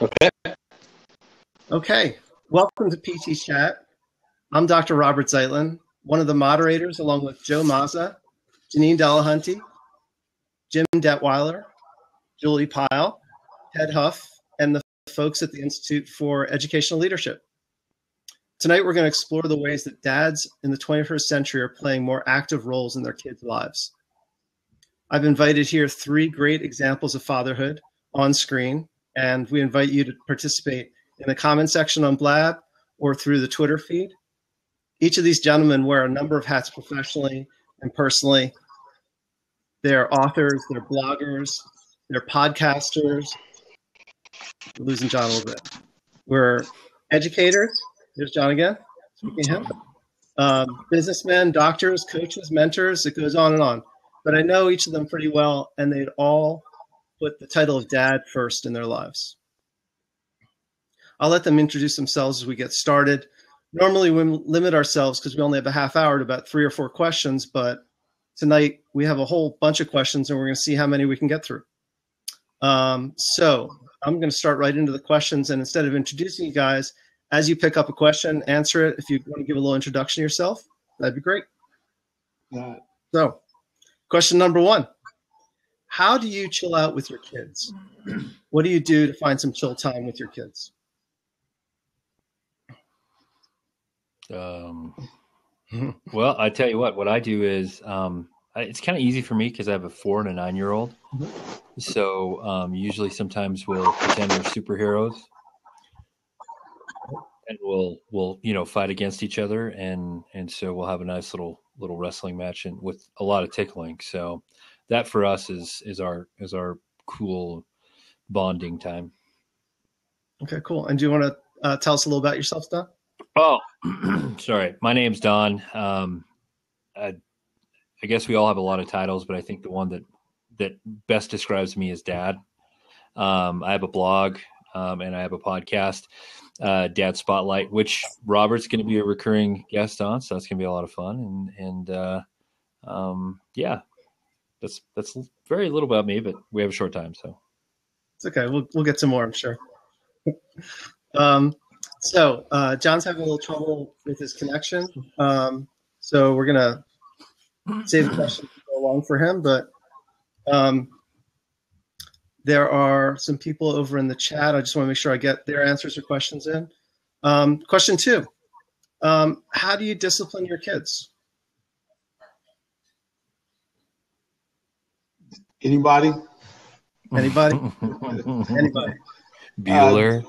Okay. Okay, welcome to PT Chat. I'm Dr. Robert Zeitlin, one of the moderators, along with Joe Mazza, Janine Delahunty, Jim Detweiler, Julie Pyle, Ted Huff, and the folks at the Institute for Educational Leadership. Tonight, we're going to explore the ways that dads in the 21st century are playing more active roles in their kids' lives. I've invited here 3 great examples of fatherhood on screen, and we invite you to participate in the comment section on Blab or through the Twitter feed. Each of these gentlemen wear a number of hats professionally and personally. They're authors, they're bloggers, they're podcasters. We're losing John a little bit. We're educators. There's John again, speaking of him. Businessmen, doctors, coaches, mentors, it goes on and on. But I know each of them pretty well, and they'd all put the title of dad first in their lives. I'll let them introduce themselves as we get started. Normally we limit ourselves because we only have a half hour to about 3 or 4 questions, but tonight we have a whole bunch of questions and we're going to see how many we can get through. So I'm going to start right into the questions, and instead of introducing you guys, as you pick up a question, answer it. If you want to give a little introduction to yourself, that'd be great. So question number 1, how do you chill out with your kids? What do you do to find some chill time with your kids? Well, I tell you what I do is, it's kind of easy for me because I have a 4 and a 9-year-old. So usually sometimes we'll pretend we're superheroes and we'll fight against each other. And so we'll have a nice little wrestling match and with a lot of tickling. So that for us is our cool bonding time. Okay, cool. And do you want to tell us a little about yourself, Don? Oh, sorry. My name's Don. I guess we all have a lot of titles, but I think the one that best describes me is Dad. I have a blog and I have a podcast, Dad Spotlight, which Robert's going to be a recurring guest on, so that's going to be a lot of fun. And yeah, that's very little about me, but we have a short time, so it's okay. We'll get some more, I'm sure. So John's having a little trouble with his connection. So we're going to save the question to go along for him. But there are some people over in the chat. I just want to make sure I get their answers or questions in. Question 2, how do you discipline your kids? Anybody? Anybody? Bueller.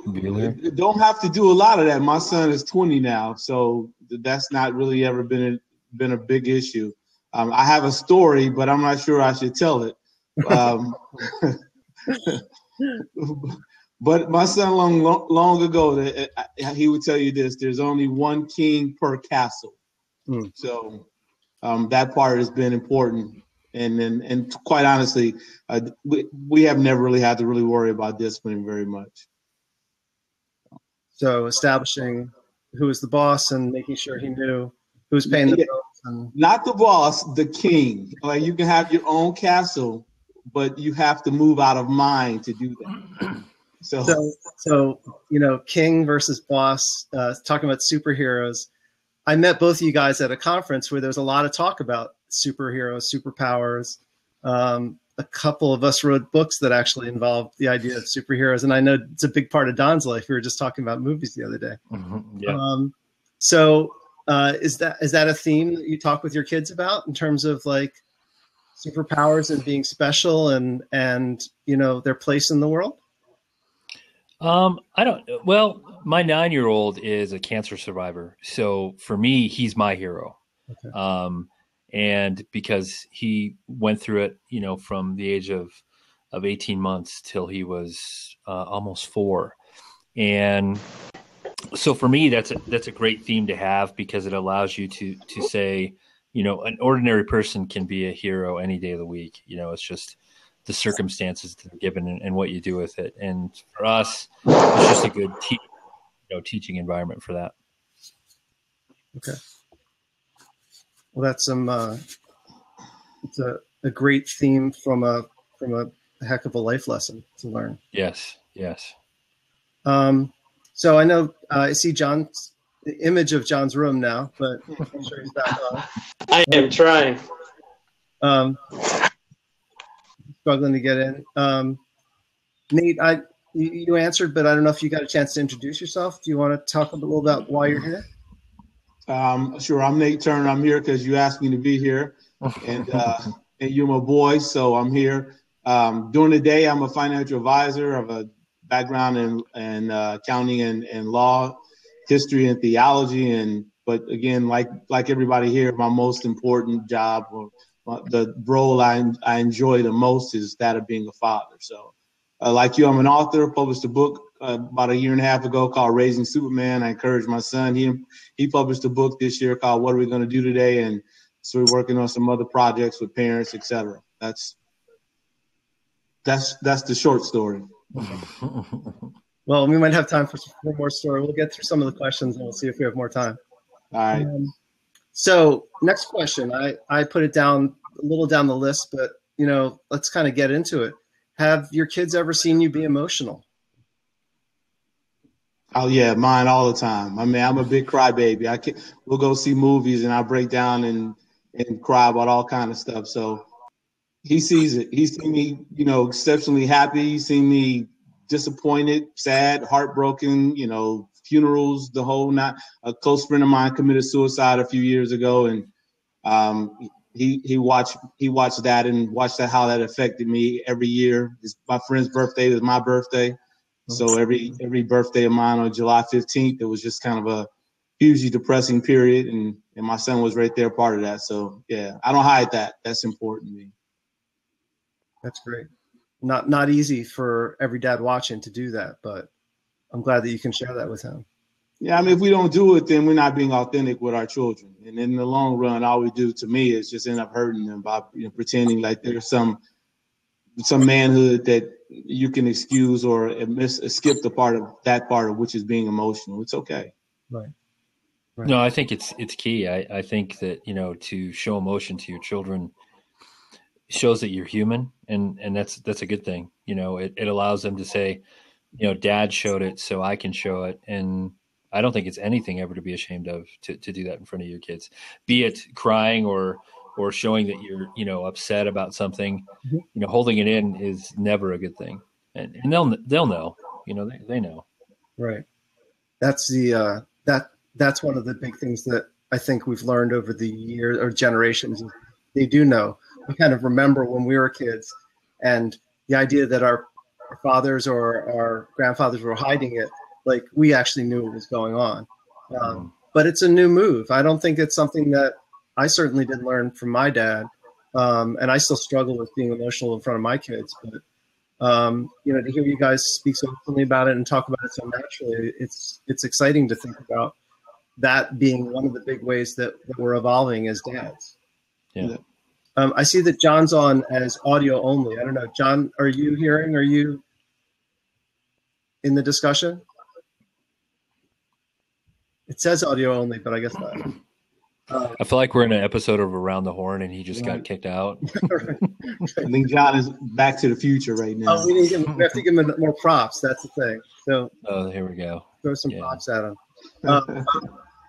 Don't have to do a lot of that. My son is 20 now, so that's not really ever been a big issue. I have a story, but I'm not sure I should tell it. But my son long ago, he would tell you this: there's only one king per castle. So that part has been important. And quite honestly, we have never really had to really worry about discipline very much. So establishing who was the boss and making sure he knew who was paying the bills. Not the boss, the king. Like, you can have your own castle, but you have to move out of mind to do that. So king versus boss, talking about superheroes. I met both of you guys at a conference where there was a lot of talk about superheroes, superpowers. A couple of us wrote books that actually involved the idea of superheroes, and I know it's a big part of Don's life. We were just talking about movies the other day. Yeah. So is that a theme that you talk with your kids about in terms of like superpowers and being special and their place in the world? Well, my 9-year-old is a cancer survivor. So for me, he's my hero. Okay. And because he went through it, from the age of 18 months till he was almost 4. And so for me, that's a great theme to have, because it allows you to say, an ordinary person can be a hero any day of the week. It's just the circumstances that are given and what you do with it. And for us, it's just a good teaching environment for that. Okay. Well, that's it's a great theme from a heck of a life lesson to learn. Yes. So I know I see the image of John's room now, but I'm sure he's back on. I am trying. Struggling to get in. Nate, you answered, but I don't know if you got a chance to introduce yourself. Do you want to talk a little about why you're here? Sure. I'm Nate Turner. I'm here because you asked me to be here, and you're my boy, so I'm here. During the day, I'm a financial advisor. I have a background in accounting and law, history and theology, but again, like everybody here, my most important job, or the role I enjoy the most, is that of being a father. So, like you, I'm an author. Published a book about 1.5 years ago called Raising Superman. I encouraged my son. He published a book this year called What Are We Going to Do Today? And so we're working on some other projects with parents, etc. That's the short story. Well, we might have time for one more story. We'll get through some of the questions and we'll see if we have more time. All right. So next question, I put it down a little down the list, but let's kind of get into it. Have your kids ever seen you be emotional? Oh yeah, mine all the time. I mean, I'm a big crybaby. We'll go see movies and I break down and cry about all kind of stuff. So he sees it. He's seen me, exceptionally happy. He's seen me disappointed, sad, heartbroken, funerals, the whole night. A close friend of mine committed suicide a few years ago, and he watched that and watched how that affected me every year. My friend's birthday is my birthday. So every birthday of mine on July 15th, it was just kind of a hugely depressing period, and my son was right there, part of that. So yeah, I don't hide that. That's important to me. That's great. Not easy for every dad watching to do that, but I'm glad that you can share that with him. Yeah, I mean, if we don't do it, then we're not being authentic with our children. And in the long run, all we do, to me, is just end up hurting them by pretending like there's some manhood that you can excuse or skip that part of which is being emotional. It's okay. Right. No, I think it's key. I think that, to show emotion to your children shows that you're human, and that's a good thing. It allows them to say, Dad showed it, so I can show it. And I don't think it's anything ever to be ashamed of to do that in front of your kids, be it crying or showing that you're, upset about something. Mm-hmm. Holding it in is never a good thing. And they'll know, they know. Right. That's that's one of the big things that I think we've learned over the years or generations. They do know. We kind of remember when we were kids, and the idea that our fathers or our grandfathers were hiding it, like we actually knew what was going on. But it's a new move. I don't think it's something that I certainly didn't learn from my dad. And I still struggle with being emotional in front of my kids. But, to hear you guys speak so openly about it and talk about it so naturally, it's exciting to think about that being one of the big ways that we're evolving as dads. Yeah. I see that John's on as audio only. I don't know. John, are you hearing? Are you in the discussion? It says audio only, but I guess not. I feel like we're in an episode of Around the Horn and he just got kicked out. I think John is Back to the Future right now. Oh, we have to give him more props. That's the thing. So here we go. Throw some props at him.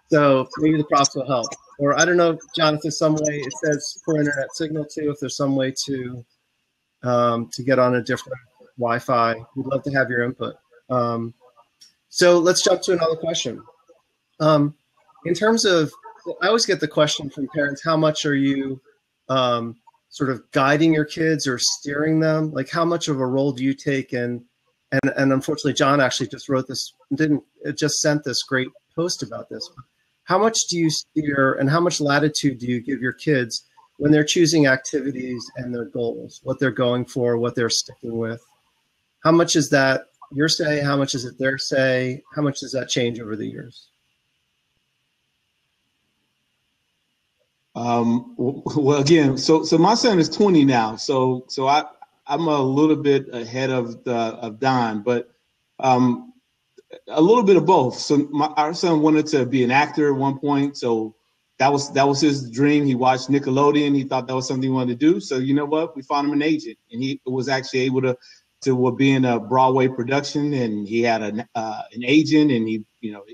So maybe the props will help. Or I don't know, John, if there's some way, it says for internet signal too, if there's some way to get on a different Wi-Fi, we'd love to have your input. So let's jump to another question. In terms of, I always get the question from parents, how much are you sort of guiding your kids or steering them? Like how much of a role do you take in, and unfortunately, John actually just wrote this, just sent this great post about this. How much do you steer and how much latitude do you give your kids when they're choosing activities and their goals, what they're going for, what they're sticking with? How much is that your say? How much is it their say? How much does that change over the years? Well, again, so my son is 20 now, so I'm a little bit ahead of Don, but a little bit of both. So our son wanted to be an actor at one point, so that was his dream. He watched Nickelodeon. He thought that was something he wanted to do. So you know what? We found him an agent, and he was actually able to to being a Broadway production, and he had an agent, and he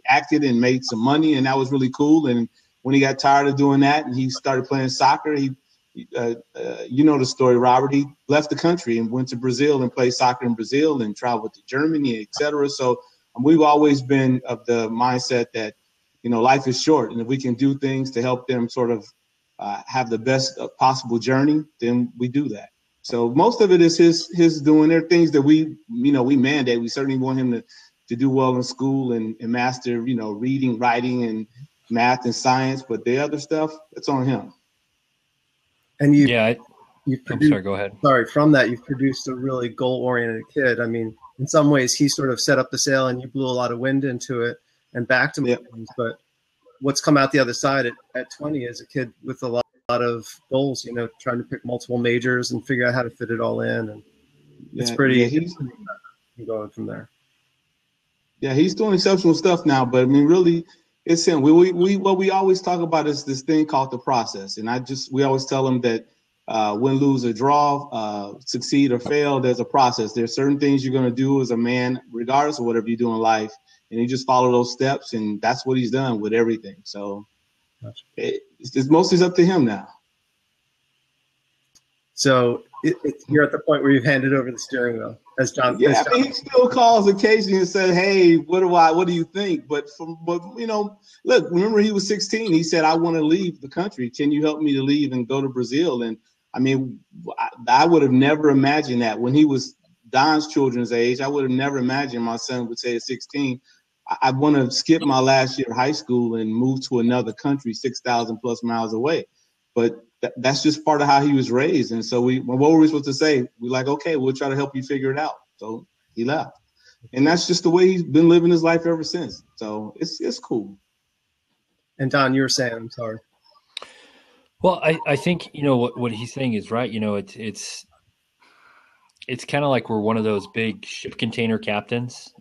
acted and made some money, and that was really cool. And when he got tired of doing that and he started playing soccer, you know the story, Robert. He left the country and went to Brazil and played soccer in Brazil and traveled to Germany, et cetera. So we've always been of the mindset that, life is short. And if we can do things to help them sort of have the best possible journey, then we do that. So most of it is his doing. There are things that we mandate. We certainly want him to do well in school and master, reading, writing, and math and science. But the other stuff, it's on him. And you've I'm sorry, go ahead. Sorry, from that, you've produced a really goal-oriented kid. I mean, in some ways, he sort of set up the sail and you blew a lot of wind into it and backed him. Yeah. But what's come out the other side at 20 is a kid with a lot of goals, trying to pick multiple majors and figure out how to fit it all in. And it's pretty going from there. Yeah, he's doing exceptional stuff now. But, I mean, really, it's him. What we always talk about is this thing called the process. And we always tell him that win, lose, or draw, succeed or fail, there's a process. There's certain things you're going to do as a man, regardless of whatever you do in life. And you just follow those steps. And that's what he's done with everything. So it's mostly up to him now. So you're at the point where you've handed over the steering wheel, as John. Yeah, I mean, he still calls occasionally and says, "Hey, what do you think?" But look, remember he was 16. He said, "I want to leave the country. Can you help me to leave and go to Brazil?" And I mean, I would have never imagined that when he was Don's children's age. I would have never imagined my son would say at 16, "I want to skip my last year of high school and move to another country 6,000 plus miles away." But that's just part of how he was raised. And so what were we supposed to say? We're like, okay, we'll try to help you figure it out. So he left. And that's just the way he's been living his life ever since. So it's cool. And Don, you were saying, I'm sorry. Well, I think, what he's saying is right. It's kind of like we're one of those big ship container captains,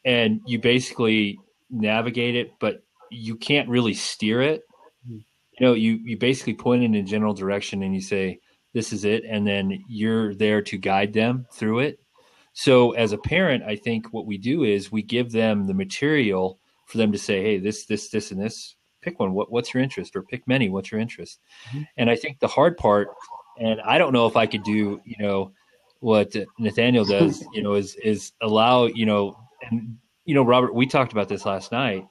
and you basically navigate it, but you can't really steer it. You basically point in a general direction and you say, this is it. And then you're there to guide them through it. So as a parent, I think what we do is we give them the material for them to say, hey, this, and this, pick one. What's your interest? Or pick many. What's your interest? Mm-hmm. And I think the hard part, and I don't know if I could do, what Nathaniel does, is allow, and, Robert, we talked about this last night,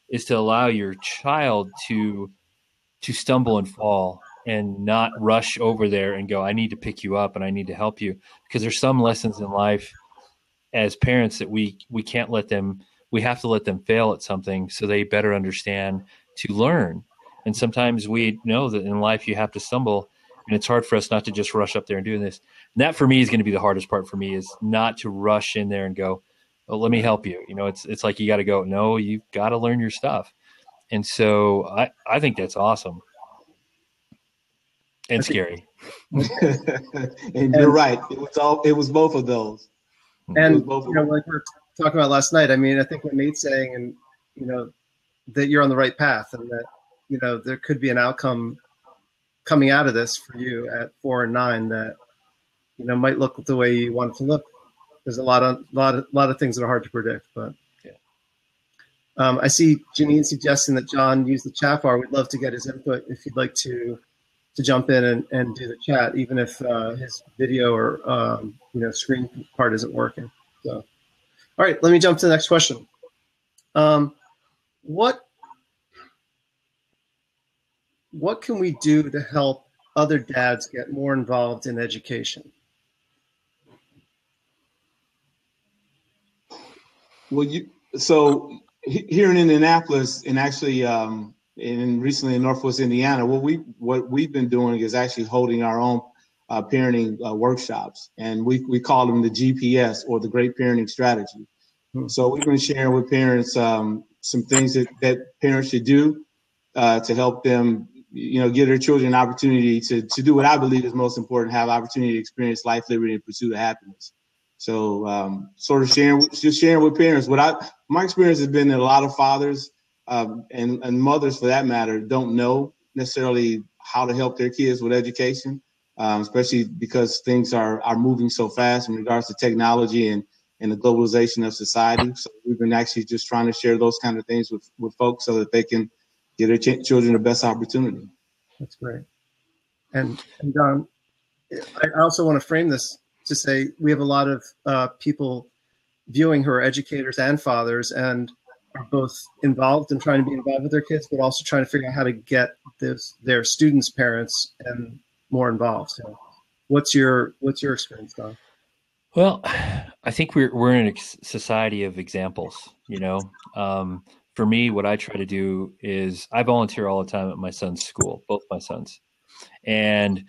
is to allow your child to stumble and fall and not rush over there and go, I need to pick you up and I need to help you. Because there's some lessons in life as parents that we can't let them, we have to let them fail at something so they better understand to learn. And sometimes we know that in life you have to stumble, and it's hard for us not to just rush up there and do this. And that for me is going to be the hardest part for me, is not to rush in there and go, oh, let me help you. It's like you got to go, no, you've got to learn your stuff. And so I think that's awesome and scary. And you're right. It was both of those. And like we were talking about last night, I mean, I think what Nate's saying, and that you're on the right path, and that there could be an outcome coming out of this for you at 4 and 9 that might look the way you want it to look. There's a lot of things that are hard to predict, but. I see Janine suggesting that John use the chat bar. We'd love to get his input if you'd like to jump in and do the chat, even if his video or screen part isn't working. So, all right, let me jump to the next question. What can we do to help other dads get more involved in education? Well, here in Indianapolis, and actually, and recently in Northwest Indiana, what we've been doing is actually holding our own parenting workshops, and we call them the GPS, or the Great Parenting Strategy. So we've been sharing with parents some things that parents should do to help them, give their children an opportunity to do what I believe is most important: have opportunity to experience life, liberty, and pursuit of happiness. So sort of sharing with parents. My experience has been that a lot of fathers and mothers, for that matter, don't know necessarily how to help their kids with education. especially because things are moving so fast in regards to technology and the globalization of society. So we've been actually just trying to share those kind of things with folks so that they can give their children the best opportunity. That's great. And Don, I also want to frame this to say we have a lot of people viewing who are educators and fathers and are both involved and trying to be involved with their kids, but also trying to figure out how to get their students' parents and more involved. So what's your experience, Don? Well, I think we're in a society of examples, you know. For me, what I try to do is I volunteer all the time at my son's school, both my sons. And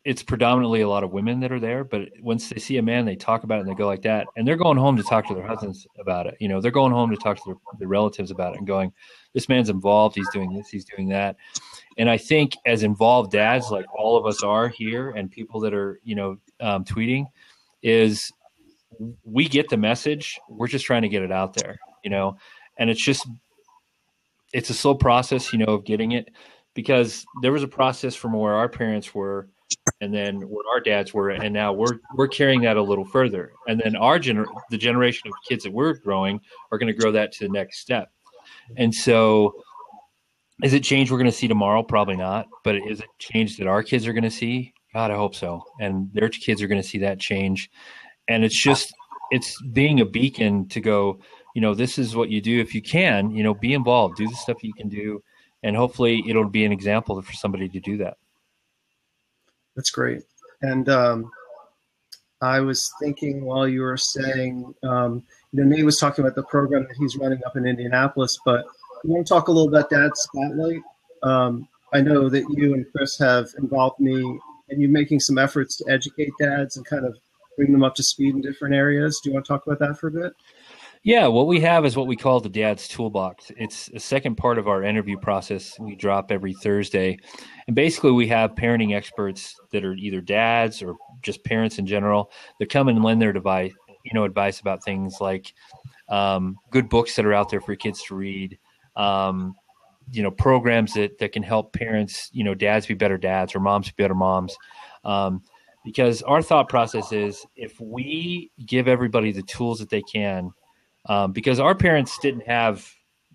it's predominantly a lot of women that are there, but once they see a man, they talk about it and they go like that. And they're going home to talk to their husbands about it. You know, they're going home to talk to their relatives about it and going, this man's involved. He's doing this, he's doing that. And I think as involved dads, like all of us are here, and people that are, you know, tweeting, is we get the message. We're just trying to get it out there, you know, and it's a slow process, you know, of getting it, because there was a process from where our parents were and then where our dads were, and now we're carrying that a little further. And then the generation of kids that we're growing are going to grow that to the next step. And so is it change we're going to see tomorrow? Probably not. But is it change that our kids are going to see? God, I hope so. And their kids are going to see that change. And it's being a beacon to go, you know, this is what you do. If you can, you know, be involved, do the stuff you can do. And hopefully it'll be an example for somebody to do that. That's great. And I was thinking while you were saying, you know, Nate was talking about the program that he's running up in Indianapolis, but you want to talk a little about Dad's Spotlight? I know that you and Chris have involved me, and you're making some efforts to educate dads and kind of bring them up to speed in different areas. Do you want to talk about that for a bit? Yeah, what we have is what we call the Dad's Toolbox. It's a second part of our interview process we drop every Thursday. And basically we have parenting experts that are either dads or just parents in general that come and lend their advice about things like good books that are out there for kids to read, you know, programs that can help parents, you know, dads be better dads or moms be better moms. Because our thought process is if we give everybody the tools that they can, because our parents didn't have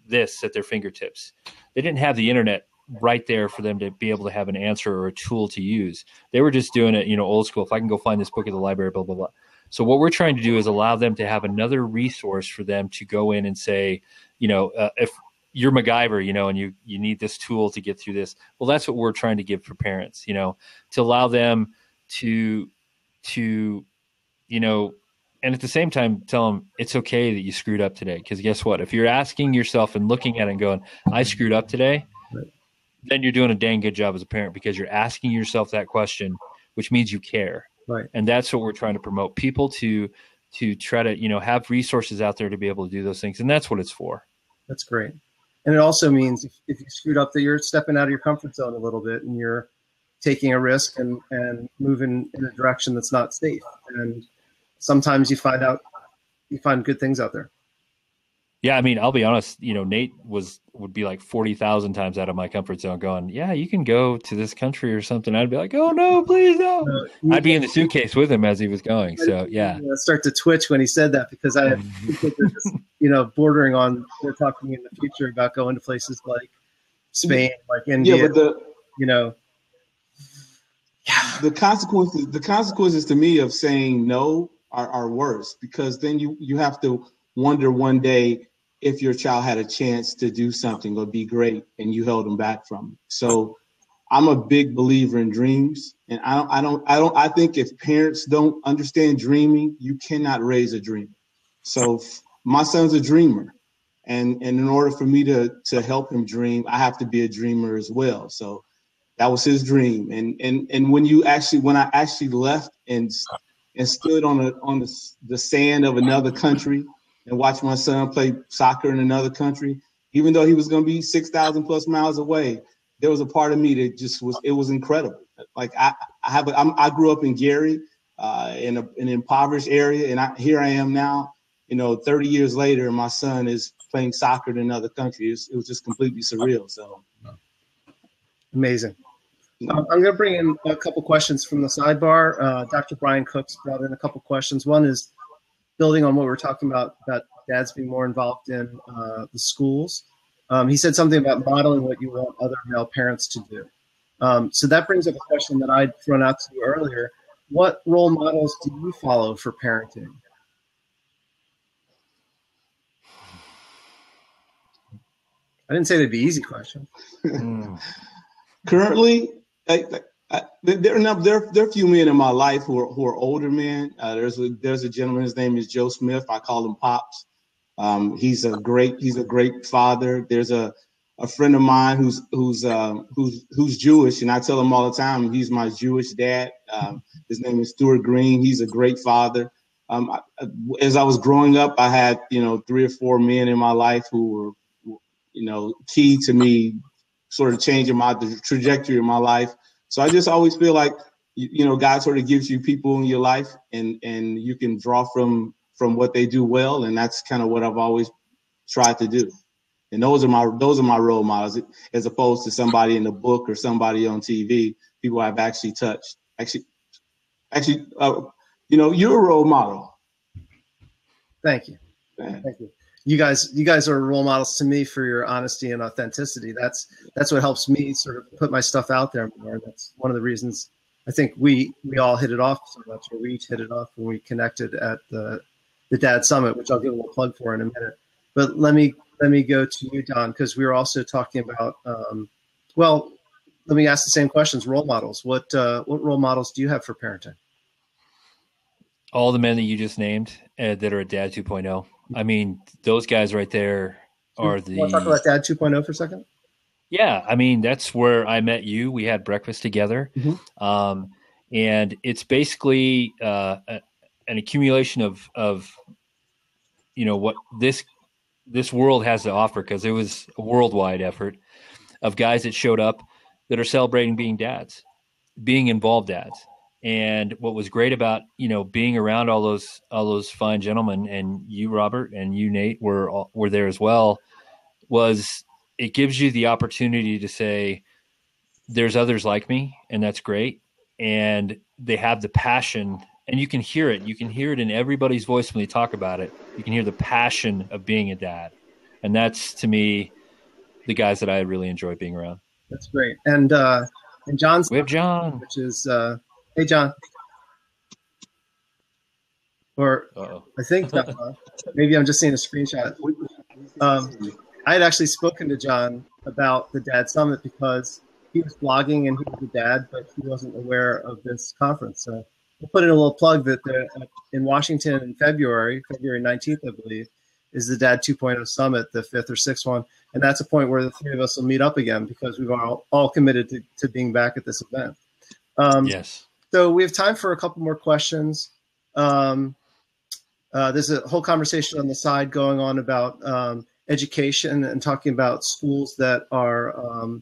this at their fingertips. They didn't have the internet right there for them to be able to have an answer or a tool to use. They were just doing it, you know, old school. If I can go find this book at the library, blah, blah, blah. So what we're trying to do is allow them to have another resource for them to go in and say, you know, if you're MacGyver, you know, and you need this tool to get through this. Well, that's what we're trying to give for parents, you know, to allow them to, you know, and at the same time, tell them it's okay that you screwed up today. Because guess what? If you're asking yourself and looking at it and going, I screwed up today, then you're doing a dang good job as a parent, because you're asking yourself that question, which means you care. Right. And that's what we're trying to promote, people to try to, you know, have resources out there to be able to do those things. And that's what it's for. That's great. And it also means if you screwed up, that you're stepping out of your comfort zone a little bit and you're taking a risk and moving in a direction that's not safe. And sometimes you find good things out there. Yeah, I mean, I'll be honest, you know, Nate would be like 40,000 times out of my comfort zone going, yeah, you can go to this country or something. I'd be like, oh, no, please no. I'd be in the suitcase with him as he was going. So, yeah. I start to twitch when he said that, because I have people that are just, you know, bordering on, they're talking in the future about going to places like Spain, like India, yeah, but you know. The consequences to me of saying no are worse, because then you have to wonder one day if your child had a chance to do something or be great and you held them back from it. So I'm a big believer in dreams, and I think if parents don't understand dreaming, you cannot raise a dreamer. So my son's a dreamer, and in order for me to help him dream, I have to be a dreamer as well. So that was his dream. And when I actually left and stood on the sand of another country and watched my son play soccer in another country, even though he was going to be 6,000 plus miles away, there was a part of me that just was incredible. Like I grew up in Gary, in an impoverished area, and here I am now, you know, 30 years later, and my son is playing soccer in another country. It was just completely surreal. So amazing. I'm going to bring in a couple questions from the sidebar. Dr. Brian Cooks brought in a couple questions. One is building on what we were talking about dads being more involved in the schools. He said something about modeling what you want other male parents to do. So that brings up a question that I'd thrown out to you earlier. What role models do you follow for parenting? I didn't say they'd be easy questions. Currently, there are a few men in my life who are older men. There's a gentleman. His name is Joe Smith. I call him Pops. He's a great father. There's a friend of mine who's Jewish, and I tell him all the time he's my Jewish dad. His name is Stuart Green. He's a great father. As I was growing up, I had 3 or 4 men in my life who were key to me sort of changing the trajectory of my life. So I just always feel like, God sort of gives you people in your life and you can draw from what they do well. And that's kind of what I've always tried to do. And those are my role models, as opposed to somebody in a book or somebody on TV, people I've actually touched. You're a role model. Thank you. Thank you. You guys are role models to me for your honesty and authenticity. That's what helps me sort of put my stuff out there more. That's one of the reasons I think we all hit it off so much, or we each hit it off when we connected at the Dad Summit, which I'll give a little plug for in a minute. But let me go to you, Don, because we were also talking about. Let me ask the same questions. Role models. What role models do you have for parenting? All the men that you just named that are at Dad 2.0. I mean, those guys right there are the. Want to talk about Dad 2.0 for a second? Yeah, I mean, that's where I met you. We had breakfast together, and it's basically an accumulation of what this world has to offer, because it was a worldwide effort of guys that showed up that are celebrating being dads, being involved dads. And what was great about, being around all those fine gentlemen, and you, Robert, and you, Nate, were there as well, was it gives you the opportunity to say, there's others like me, and that's great. And they have the passion, and you can hear it. You can hear it in everybody's voice when they talk about it. You can hear the passion of being a dad. And that's, to me, the guys that I really enjoy being around. That's great. And John's, we have John, which is, hey, John. Or I think maybe I'm just seeing a screenshot. I had actually spoken to John about the Dad Summit because he was blogging and he was a dad, but he wasn't aware of this conference. So we'll put in a little plug that in Washington in February 19th, I believe, is the Dad 2.0 Summit, the 5th or 6th one. And that's a point where the 3 of us will meet up again because we've all committed to being back at this event. Yes. So we have time for a couple more questions. There's a whole conversation on the side going on about education and talking about schools that are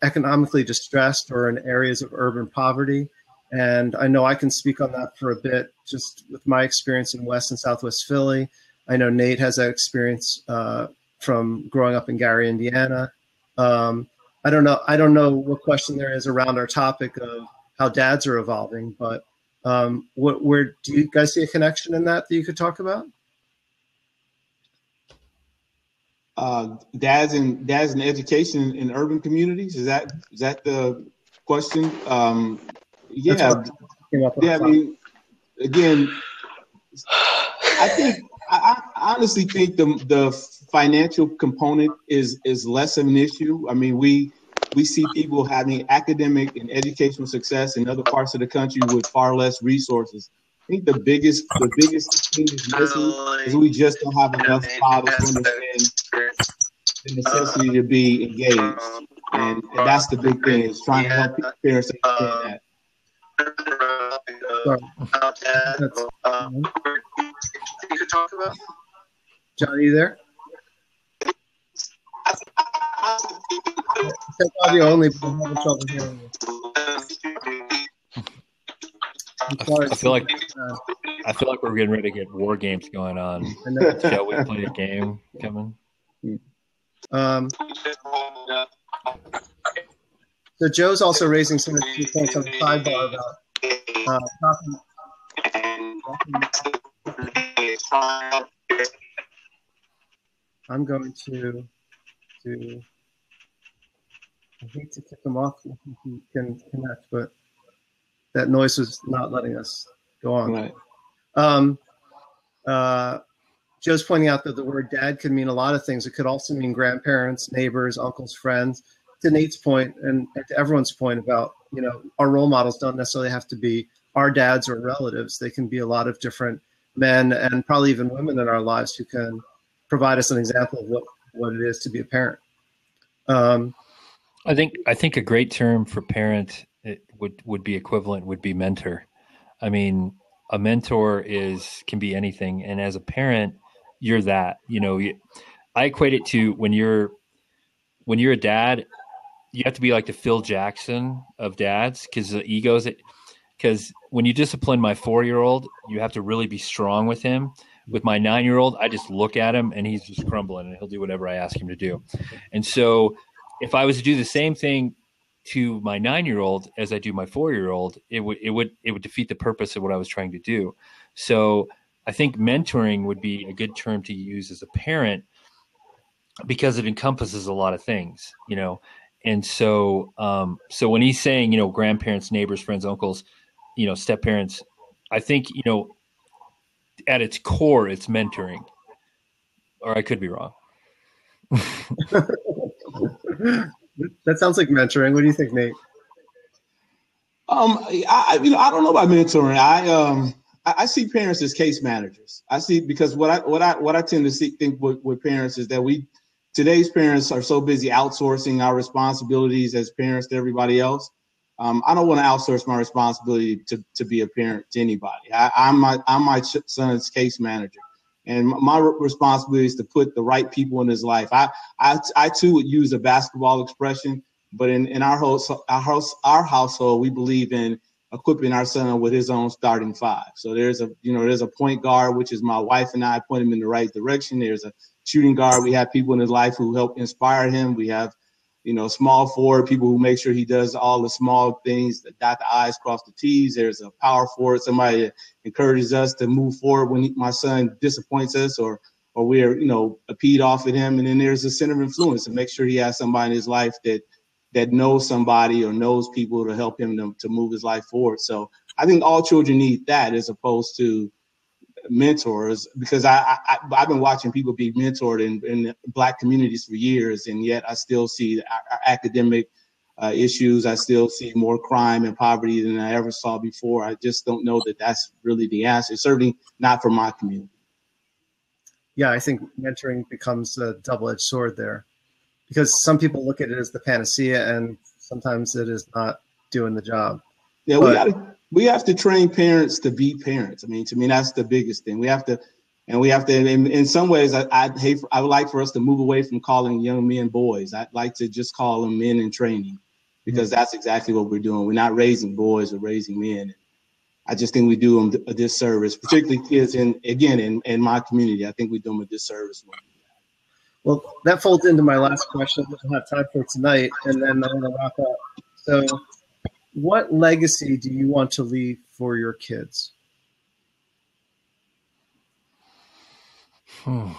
economically distressed or in areas of urban poverty. And I know I can speak on that for a bit, just with my experience in West and Southwest Philly. I know Nate has that experience from growing up in Gary, Indiana. I don't know what question there is around our topic of how dads are evolving, but where do you guys see a connection in that you could talk about? Dads and education in urban communities. Is that the question? Yeah. I mean, again, I honestly think the financial component is less of an issue. I mean, we see people having academic and educational success in other parts of the country with far less resources. I think the biggest thing is missing is we just don't have enough fathers to understand the necessity to be engaged, and that's the big thing, is trying to help parents understand that. You could talk about. John, are you there? Audio only, but I'm having trouble hearing you. I feel like we're getting ready to get war games going on. Shall we play a game, Kevin? So Joe's also raising some interesting points on the sidebar about I'm going to I hate to kick him off if he can connect, but that noise was not letting us go on. Right. Joe's pointing out that the word dad could mean a lot of things. It could also mean grandparents, neighbors, uncles, friends. To Nate's point and to everyone's point about, our role models don't necessarily have to be our dads or relatives. They can be a lot of different men and probably even women in our lives who can provide us an example of what it is to be a parent. I think a great term for parent would be equivalent would be mentor. I mean, a mentor can be anything, and as a parent, you're that. I equate it to when you're a dad, you have to be like the Phil Jackson of dads because the egos. Because when you discipline my 4-year-old, you have to really be strong with him. With my 9-year-old, I just look at him and he's just crumbling and he'll do whatever I ask him to do. And so if I was to do the same thing to my 9-year-old as I do my 4-year-old, it would defeat the purpose of what I was trying to do. So I think mentoring would be a good term to use as a parent because it encompasses a lot of things, And so when he's saying, grandparents, neighbors, friends, uncles, step parents, I think, at its core, it's mentoring, or I could be wrong. That sounds like mentoring. What do you think, Nate? I don't know about mentoring. I see parents as case managers. I see because what I tend to think with parents is that today's parents are so busy outsourcing our responsibilities as parents to everybody else. I don't want to outsource my responsibility to be a parent to anybody. I'm my son's case manager, and my responsibility is to put the right people in his life. I too would use a basketball expression, but in our household, we believe in equipping our son with his own starting five. So there's a point guard, which is my wife and I point him in the right direction. There's a shooting guard. We have people in his life who help inspire him. We have small forward, people who make sure he does all the small things, that dot the I's, cross the T's. There's a power forward, somebody that encourages us to move forward when my son disappoints us or we're, peed off at him. And then there's a center of influence to make sure he has somebody in his life that knows somebody or knows people to help him to move his life forward. So I think all children need that as opposed to mentors, because I've been watching people be mentored in Black communities for years, and yet I still see our academic issues. I still see more crime and poverty than I ever saw before. I just don't know that that's really the answer. Certainly not for my community. Yeah, I think mentoring becomes a double-edged sword there, because some people look at it as the panacea, and sometimes it is not doing the job. Yeah, we have to train parents to be parents. I mean, to me, that's the biggest thing. We have to, in some ways, I would like for us to move away from calling young men boys. I'd like to just call them men in training, because that's exactly what we're doing. We're not raising boys, we're raising men. I just think we do them a disservice, particularly kids in my community. I think we do them a disservice. Well, that folds into my last question that we'll have time for tonight, and then I'm going to wrap up. So, what legacy do you want to leave for your kids? And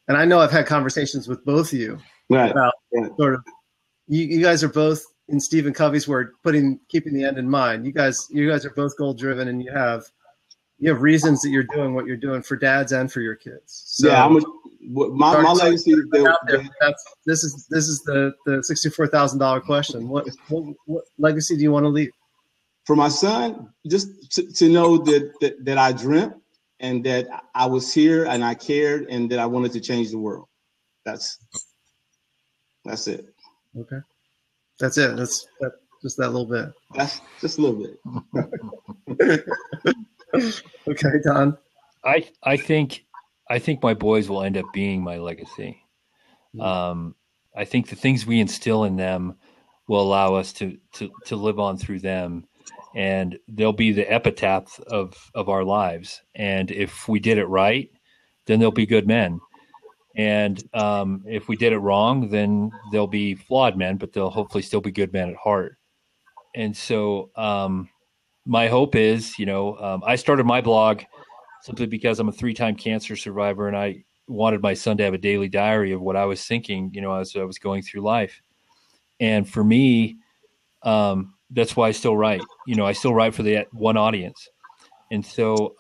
I know I've had conversations with both of you about sort of, you guys are both, in Stephen Covey's word, keeping the end in mind. You guys are both goal driven, and you have reasons that you're doing what you're doing for dads and for your kids. So, yeah, my legacy. This is the $64,000 question. What legacy do you want to leave? For my son, just to know that I dreamt and that I was here and I cared and that I wanted to change the world. That's it. Okay, that's it. That's just that little bit. That's just a little bit. Okay, Don. I think my boys will end up being my legacy. I think the things we instill in them will allow us to live on through them, and they'll be the epitaph of our lives. And if we did it right, then they'll be good men. And if we did it wrong, then they'll be flawed men, but they'll hopefully still be good men at heart. And so my hope is, I started my blog simply because I'm a 3-time cancer survivor, and I wanted my son to have a daily diary of what I was thinking, as I was going through life. And for me, that's why I still write. I still write for the one audience. And so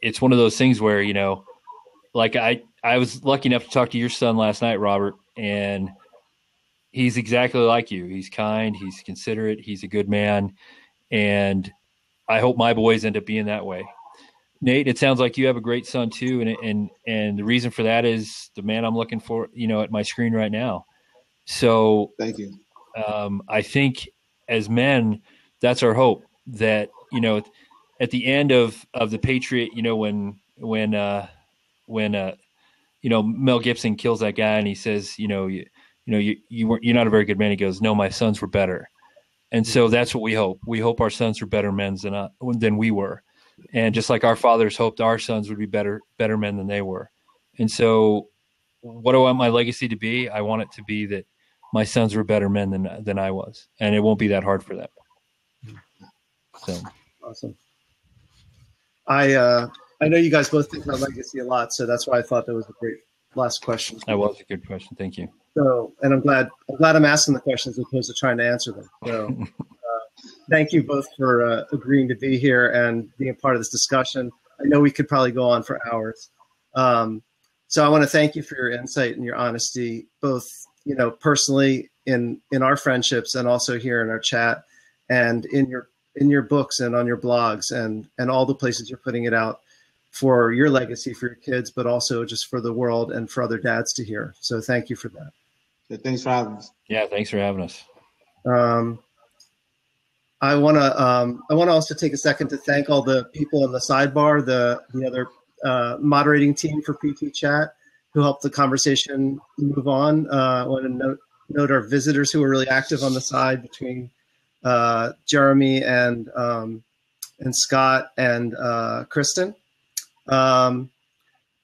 it's one of those things where, like I was lucky enough to talk to your son last night, Robert, and he's exactly like you. He's kind, he's considerate, he's a good man. And I hope my boys end up being that way. Nate, it sounds like you have a great son too. And the reason for that is the man I'm looking for, at my screen right now. So thank you. I think as men, that's our hope that, at the end of the Patriot, when Mel Gibson kills that guy and he says, you're not a very good man. He goes, no, my sons were better. And so that's what we hope. We hope our sons were better men than we were. And just like our fathers hoped our sons would be better men than they were. And so what do I want my legacy to be? I want it to be that my sons were better men than I was. And it won't be that hard for them. So awesome. I know you guys both think about legacy a lot, so that's why I thought that was a great last question. That was a good question. Thank you. So, and I'm glad I'm asking the questions as opposed to trying to answer them. So, thank you both for agreeing to be here and being part of this discussion. I know we could probably go on for hours. So I want to thank you for your insight and your honesty, both, personally in our friendships and also here in our chat and in your books and on your blogs and all the places you're putting it out for your legacy for your kids, but also just for the world and for other dads to hear. So thank you for that. Yeah, thanks for having us. Yeah, thanks for having us. I want to also take a second to thank all the people in the sidebar, the other moderating team for PT Chat who helped the conversation move on. I want to note our visitors who were really active on the side between Jeremy and Scott and Kristen. And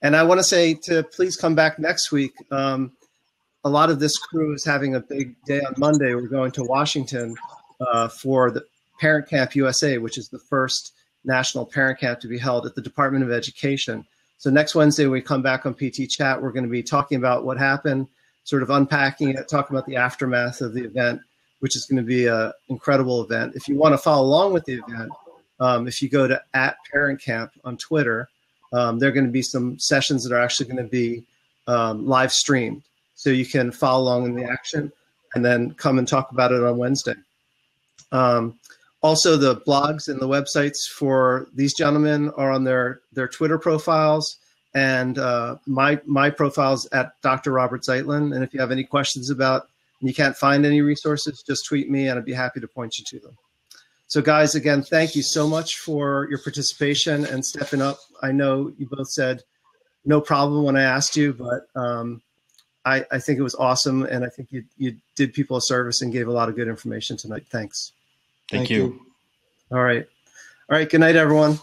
I want to say to please come back next week. A lot of this crew is having a big day on Monday. We're going to Washington for the Parent Camp USA, which is the first national parent camp to be held at the Department of Education. So next Wednesday, when we come back on PT Chat, we're going to be talking about what happened, sort of unpacking it, talking about the aftermath of the event, which is going to be an incredible event. If you want to follow along with the event, if you go to @ParentCamp on Twitter, there are going to be some sessions that are actually going to be live streamed. So you can follow along in the action and then come and talk about it on Wednesday. Also, the blogs and the websites for these gentlemen are on their Twitter profiles, and my profile's at Dr. Robert Zeitlin. And if you have any questions about and you can't find any resources, just tweet me and I'd be happy to point you to them. So guys, again, thank you so much for your participation and stepping up. I know you both said no problem when I asked you, but I think it was awesome. And I think you did people a service and gave a lot of good information tonight. Thanks. Thank you. All right. Good night, everyone.